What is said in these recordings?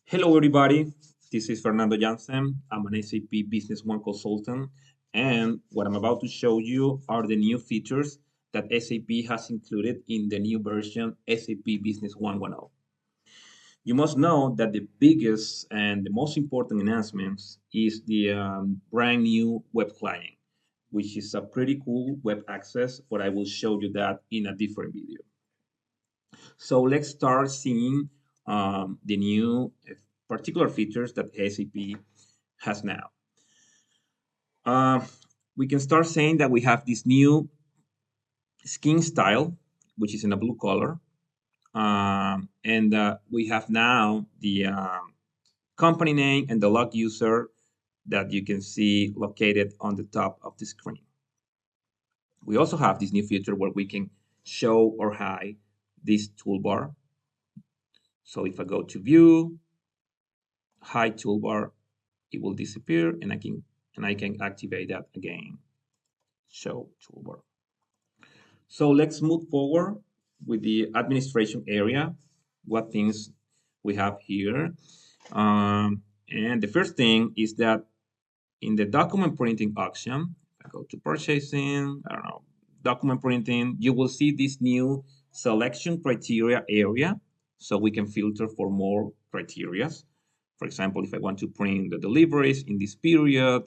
Hello, everybody. This is Fernando Jansen. I'm an SAP Business One consultant, and what I'm about to show you are the new features that SAP has included in the new version SAP Business 1.0. You must know that the biggest and the most important enhancements is the brand new web client, which is a pretty cool web access, but I will show you that in a different video. So let's start seeing the new particular features that SAP has now. Uh, we can start saying that we have this new skin style, which is in a blue color. And we have now the company name and the log user that you can see located on the top of the screen. We also have this new feature where we can show or hide this toolbar. So if I go to view, hide toolbar, it will disappear and I can activate that again. Show toolbar. So let's move forward with the administration area. What things we have here. And the first thing is that in the document printing option, I go to purchasing, I don't know, document printing, you will see this new selection criteria area. So we can filter for more criteria. For example, if I want to print the deliveries in this period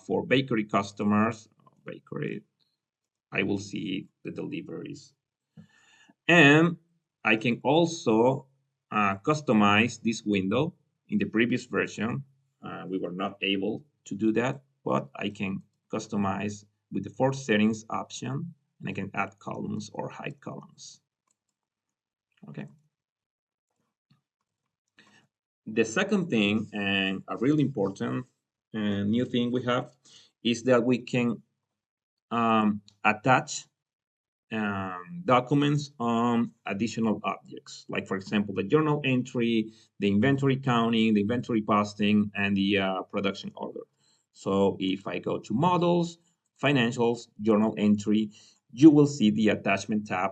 for bakery customers, bakery, I will see the deliveries. And I can also customize this window. In the previous version, we were not able to do that, but I can customize with the fourth settings option, and I can add columns or hide columns. Okay. The second thing, and a really important new thing we have, is that we can attach documents on additional objects, like for example, the journal entry, the inventory counting, the inventory posting, and the production order. So if I go to models, financials, journal entry, you will see the attachment tab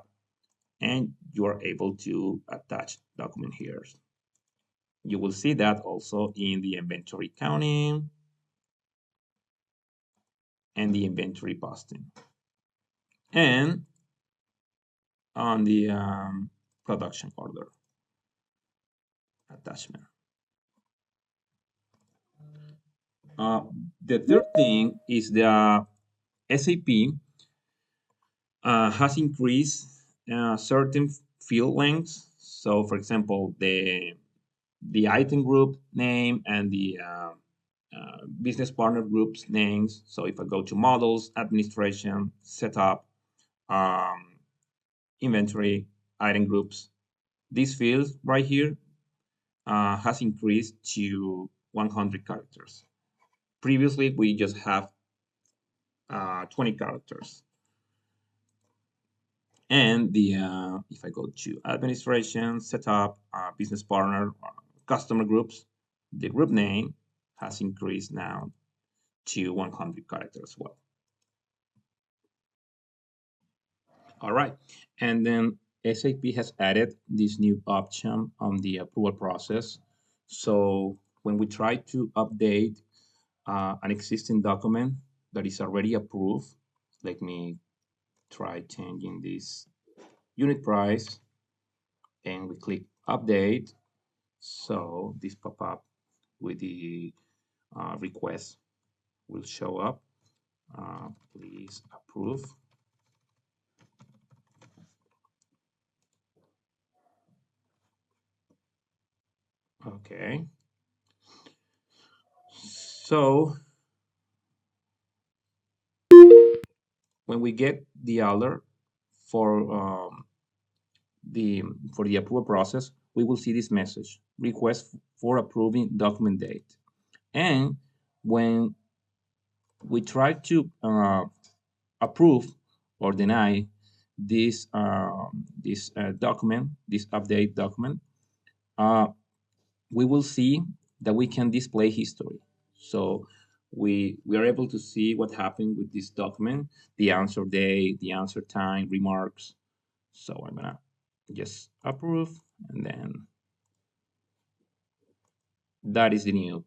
and you are able to attach document here. You will see that also in the inventory counting and the inventory posting. And on the production order attachment. Uh, the third thing is the SAP has increased certain field lengths. So, for example, the item group name and the business partner groups names. So, if I go to models, administration, setup, um, inventory, item groups, these fields right here has increased to 100 characters. Previously, we just have 20 characters. And the if I go to administration, setup, business partner, customer groups, the group name has increased now to 100 characters as well. All right, and then SAP has added this new option on the approval process. So when we try to update an existing document that is already approved, let me try changing this unit price and we click update. So this pop-up with the request will show up. Please approve. Okay. So when we get the alert for the approval process, we will see this message: request for approving document date. And when we try to approve or deny this document, this update document, uh, we will see that we can display history. So we are able to see what happened with this document, the answer date, the answer time, remarks. So I'm gonna just approve and then That is the new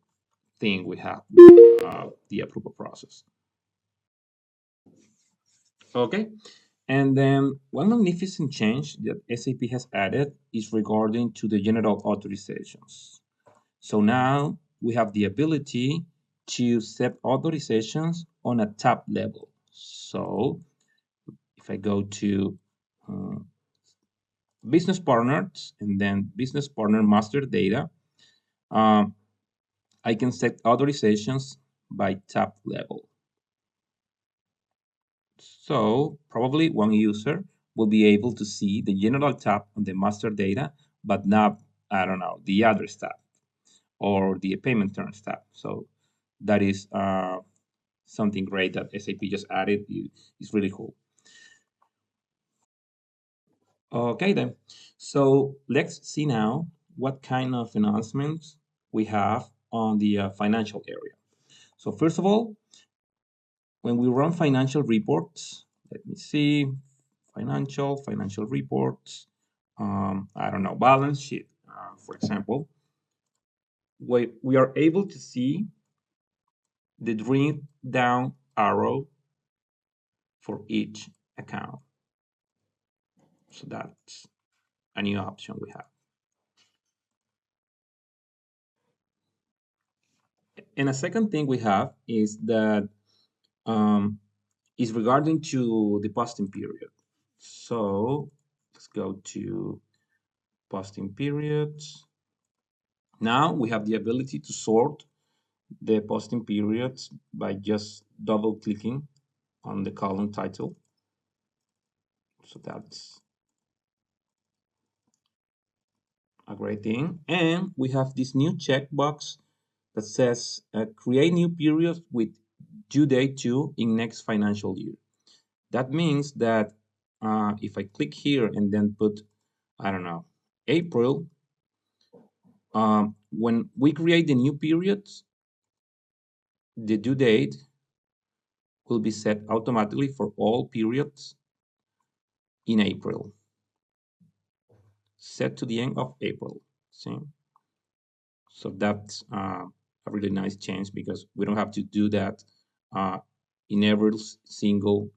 thing we have the approval process. Okay. And then one magnificent change that SAP has added is regarding to the general authorizations. So now we have the ability to set authorizations on a tab level. So if I go to uh, business partners and then business partner master data, um, I can set authorizations by tab level. So probably one user will be able to see the general tab on the master data, but not, I don't know, the address tab or the payment terms tab. So that is something great that SAP just added. It's really cool. Okay, then. So let's see now what kind of announcements we have on the financial area. So first of all, when we run financial reports, let me see, financial reports, I don't know, balance sheet, for example, we are able to see the drop down arrow for each account. So that's a new option we have. And a second thing we have is that um, is regarding to the posting period. So let's go to posting periods. Now we have the ability to sort the posting periods by just double clicking on the column title. So that's a great thing. And we have this new checkbox that says create new periods with due date to in next financial year. That means that if I click here and then put, I don't know, April, when we create the new periods, the due date will be set automatically for all periods in April, set to the end of April. See? So that's a really nice change because we don't have to do that uh, in every single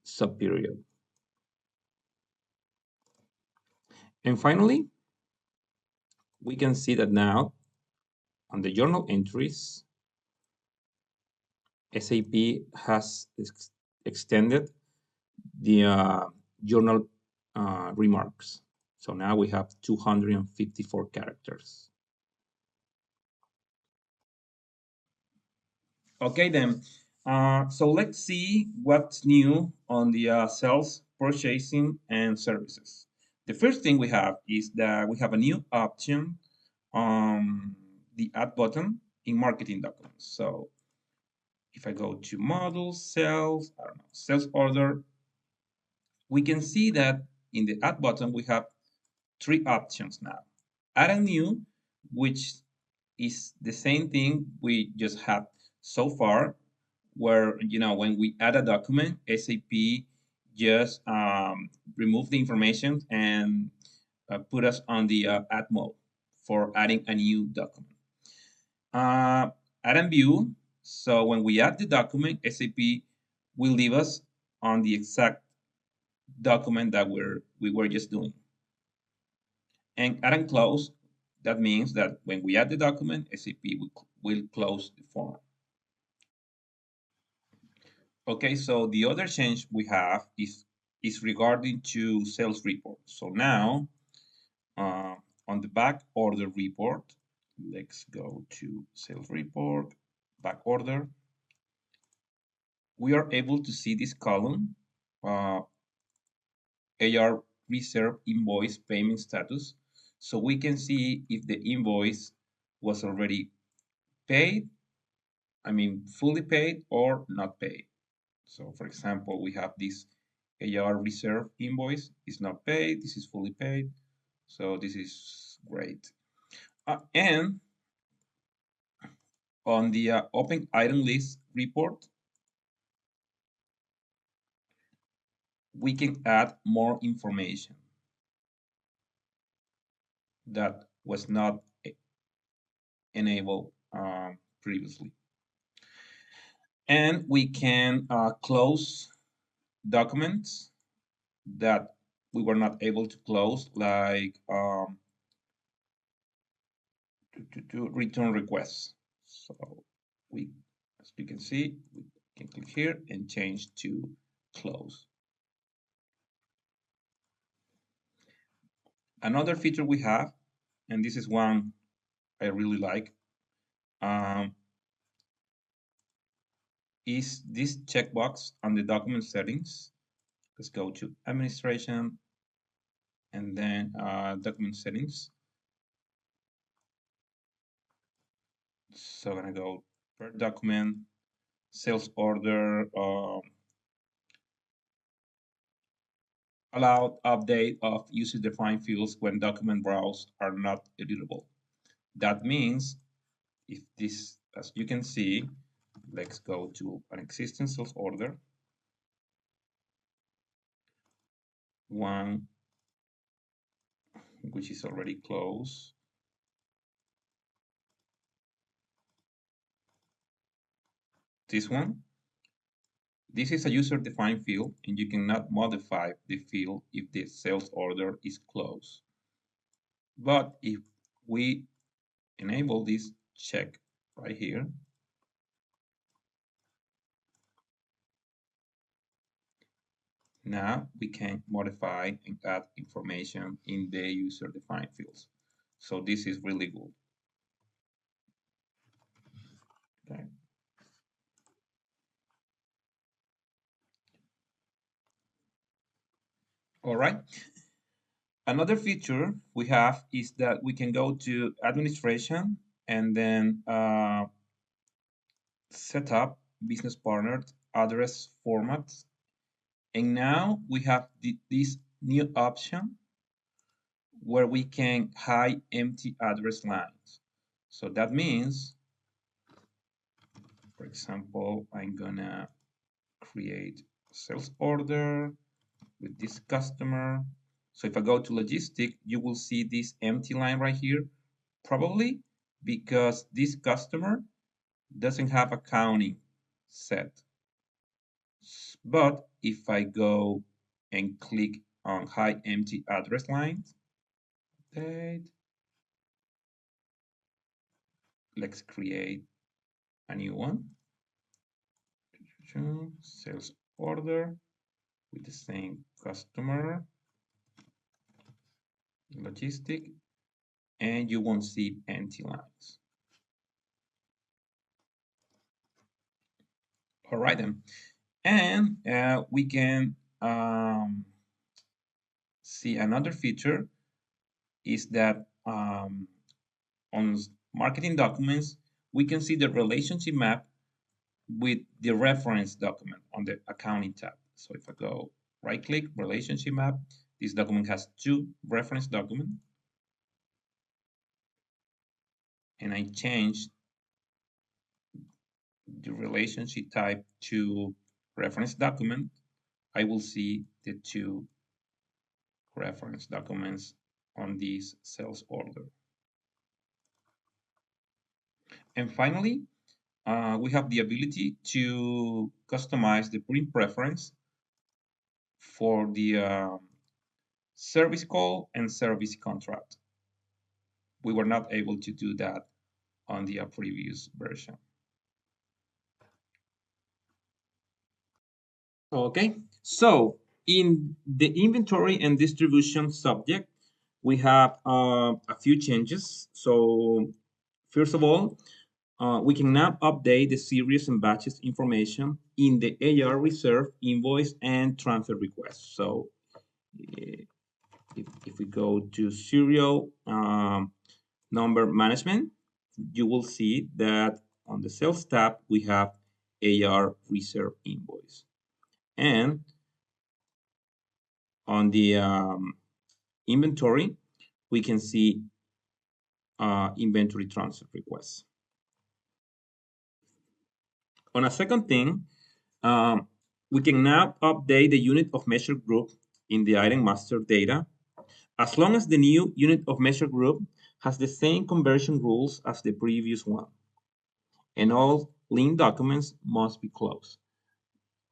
sub period. And finally, we can see that now on the journal entries, SAP has extended the journal remarks. So now we have 254 characters. Okay, then. So let's see what's new on the sales, purchasing, and services. The first thing we have is that we have a new option on the add button in marketing documents. So if I go to models, sales, I don't know, sales order, we can see that in the add button we have three options now. Add a new, which is the same thing we just had so far, where when we add a document, SAP just remove the information and put us on the add mode for adding a new document. Add and view. So when we add the document, SAP will leave us on the exact document that we were just doing. And add and close. That means that when we add the document, SAP will close the form. Okay, so the other change we have is regarding to sales report. So now uh, on the back order report, let's go to sales report, back order. We are able to see this column, AR reserve invoice payment status. So we can see if the invoice was already paid, I mean fully paid or not paid. So for example, we have this AR reserve invoice is not paid. This is fully paid. So this is great. And on the open item list report, we can add more information that was not enabled previously. And we can close documents that we were not able to close, like to return requests. So we, as you can see, we can click here and change to close. Another feature we have, and this is one I really like, um, is this checkbox on the document settings. Let's go to administration and then document settings. So I'm gonna go per document, sales order, allowed update of user-defined fields when document rows are not editable. That means if this, as you can see, let's go to an existing sales order, one which is already closed. This one, this is a user-defined field, and you cannot modify the field if the sales order is closed. But if we enable this check right here, now we can modify and add information in the user-defined fields. So this is really good. Okay. All right. Another feature we have is that we can go to administration and then set up business partner address formats. And now we have this new option where we can hide empty address lines. So that means, for example, I'm gonna create a sales order with this customer. So if I go to logistic, you will see this empty line right here, probably because this customer doesn't have accounting set. But if I go and click on hide empty address lines, let's create a new one. Sales order with the same customer, logistic, and you won't see empty lines. All right then. And we can see another feature is that on marketing documents, we can see the relationship map with the reference document on the accounting tab. So if I go right click, relationship map, this document has two reference documents. And I change the relationship type to reference document, I will see the two reference documents on this sales order. And finally, we have the ability to customize the print preference for the service call and service contract. We were not able to do that on the previous version. Okay, so in the inventory and distribution subject, we have a few changes. So first of all, we can now update the series and batches information in the AR reserve, invoice, and transfer request. So if we go to serial number management, you will see that on the sales tab, we have AR reserve invoice. And on the inventory, we can see inventory transfer requests. On a second thing, we can now update the unit of measure group in the item master data as long as the new unit of measure group has the same conversion rules as the previous one, and all linked documents must be closed.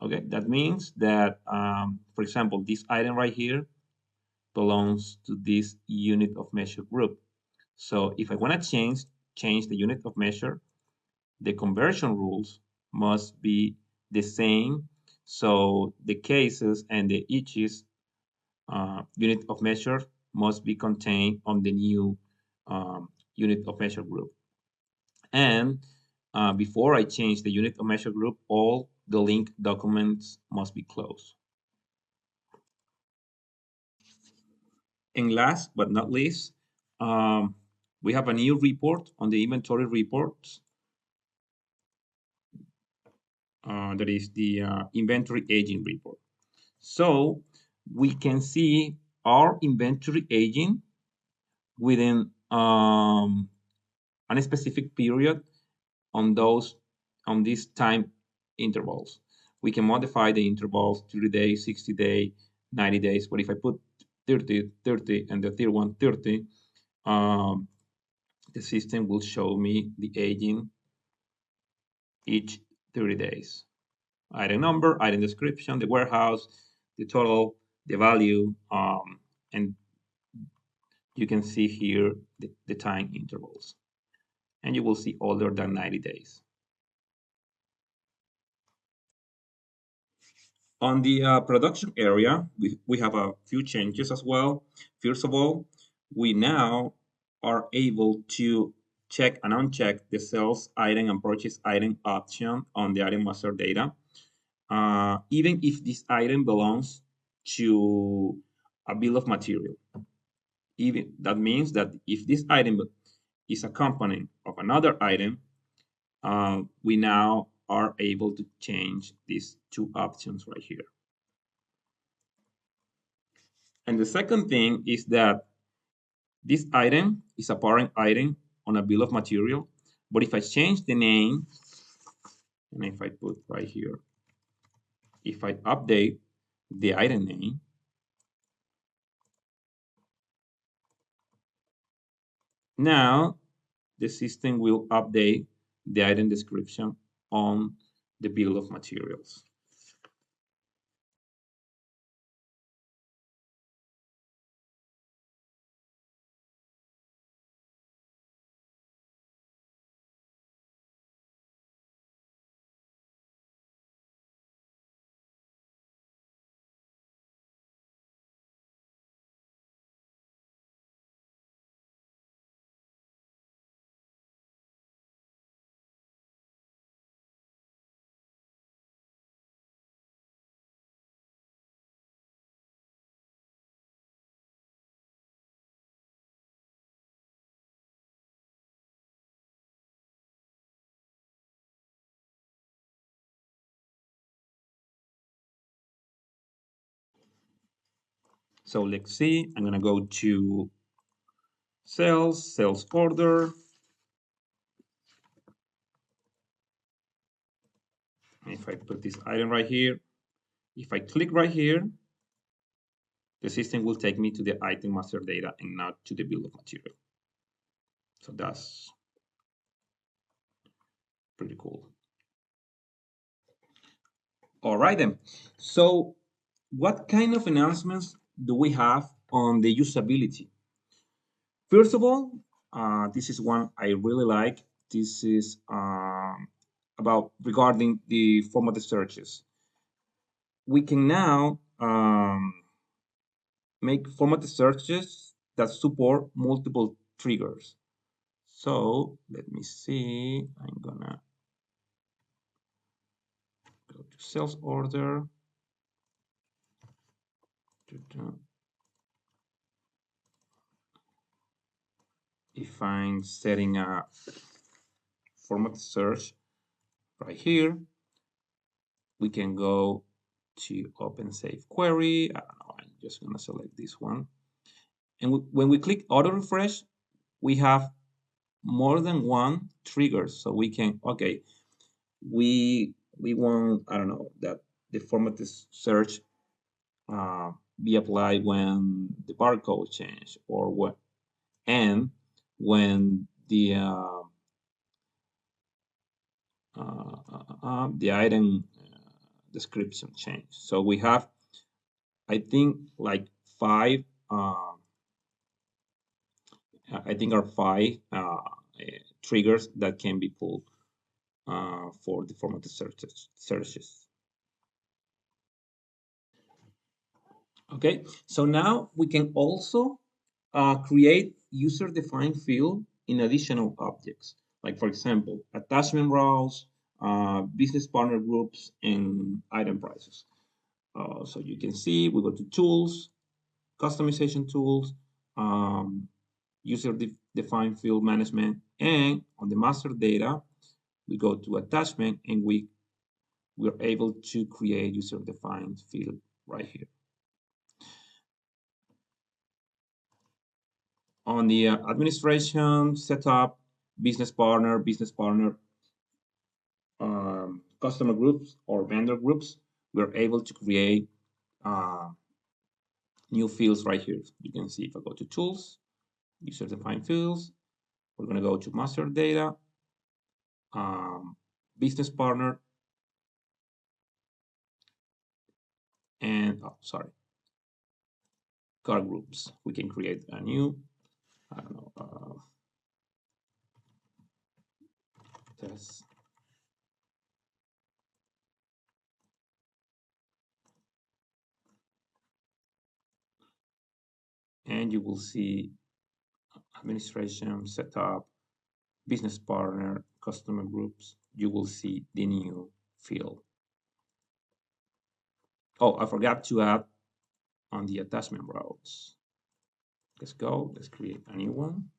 Okay, that means that, for example, this item right here belongs to this unit of measure group. So if I want to change the unit of measure, the conversion rules must be the same. So the cases and the eaches unit of measure must be contained on the new unit of measure group. And before I change the unit of measure group, all the link documents must be closed. And last but not least, um, we have a new report on the inventory reports. That is the inventory aging report. So we can see our inventory aging within a specific period on these time intervals. We can modify the intervals 30 days, 60 days, 90 days. But if I put 30, 30, and the third one 30, um, the system will show me the aging each 30 days. Item number, item description, the warehouse, the total, the value, and you can see here the time intervals. And you will see older than 90 days. On the production area, we have a few changes as well. First of all, we now are able to check and uncheck the sales item and purchase item option on the item master data, even if this item belongs to a bill of material. Even that means that if this item is a component of another item, we now are able to change these two options right here. And the second thing is that this item is a parent item on a bill of material. But if I change the name, and if I put right here, if I update the item name, now the system will update the item description on the bill of materials. So let's see, I'm gonna go to sales order. If I put this item right here, if I click right here, the system will take me to the item master data and not to the bill of material. So that's pretty cool. All right then. So what kind of announcements do we have on the usability? First of all, this is one I really like. This is about regarding the formatted searches. We can now make formatted searches that support multiple triggers. So let me see. I'm gonna go to sales order. If I'm setting a format search right here, we can go to open save query. I don't know, I'm just gonna select this one. And when we click auto refresh, we have more than one trigger. So we can, okay, we want, I don't know, that the formatted search be applied when the barcode change or what, and when the item description change. So we have, I think, like five. I think are five triggers that can be pulled for the formatted searches. Okay, so now we can also create user-defined field in additional objects. Like for example, attachment rows, business partner groups, and item prices. So you can see we go to tools, customization tools, um, user-defined field management, and on the master data, we go to attachment and we're able to create user-defined field right here. On the administration, setup, business partner, customer groups or vendor groups, we're able to create uh, new fields right here. You can see if I go to tools, user-defined fields, we're going to go to master data, um, business partner, and sorry, car groups. We can create a new, I don't know, test. And you will see administration, setup, business partner, customer groups. You will see the new field. Oh, I forgot to add on the attachment routes. Let's go. Let's create a new one.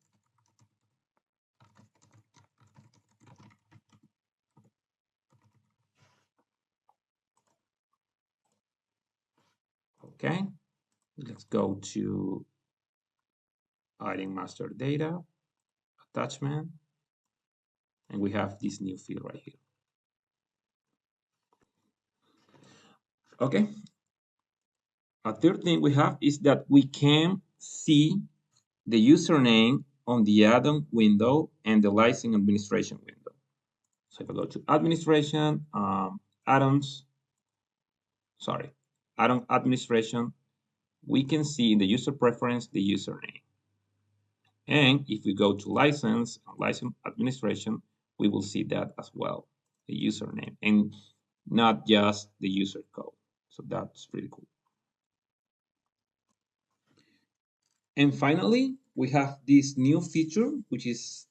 Okay. Let's go to item master data, attachment, and we have this new field right here. Okay. A third thing we have is that we can see the username on the add-on window and the license administration window. So if I go to administration, add-ons, sorry, add-on administration, we can see in the user preference the username. And if we go to license administration, we will see that as well, the username, and not just the user code. So that's pretty cool. And finally, we have this new feature, which is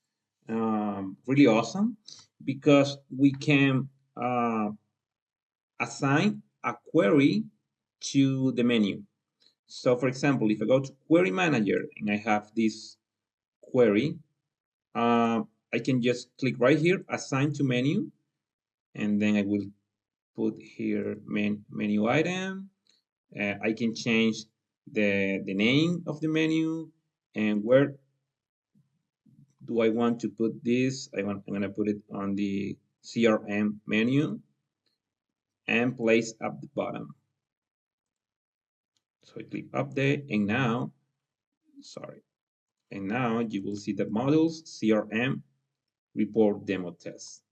really awesome because we can assign a query to the menu. So for example, if I go to Query Manager and I have this query, I can just click right here, Assign to Menu, and then I will put here menu item. I can change the name of the menu and where do I want to put this. I'm going to put it on the CRM menu and place at the bottom. So I click update and now, sorry, and now you will see the modules CRM report demo test.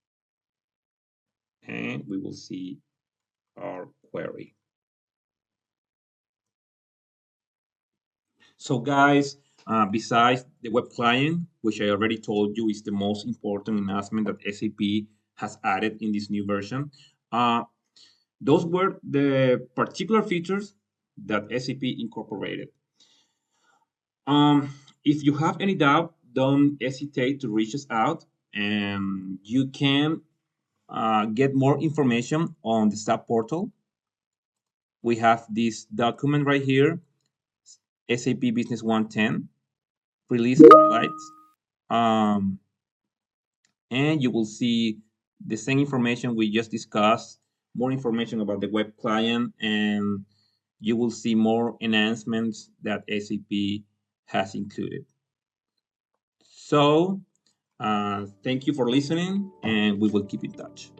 And we will see our query. So guys, besides the web client, which I already told you is the most important enhancement that SAP has added in this new version, those were the particular features that SAP incorporated. If you have any doubt, don't hesitate to reach us out, and you can get more information on the SAP portal. We have this document right here, SAP Business 110, release highlights. Um, and you will see the same information we just discussed, more information about the web client, and you will see more enhancements that SAP has included. So, thank you for listening, and we will keep in touch.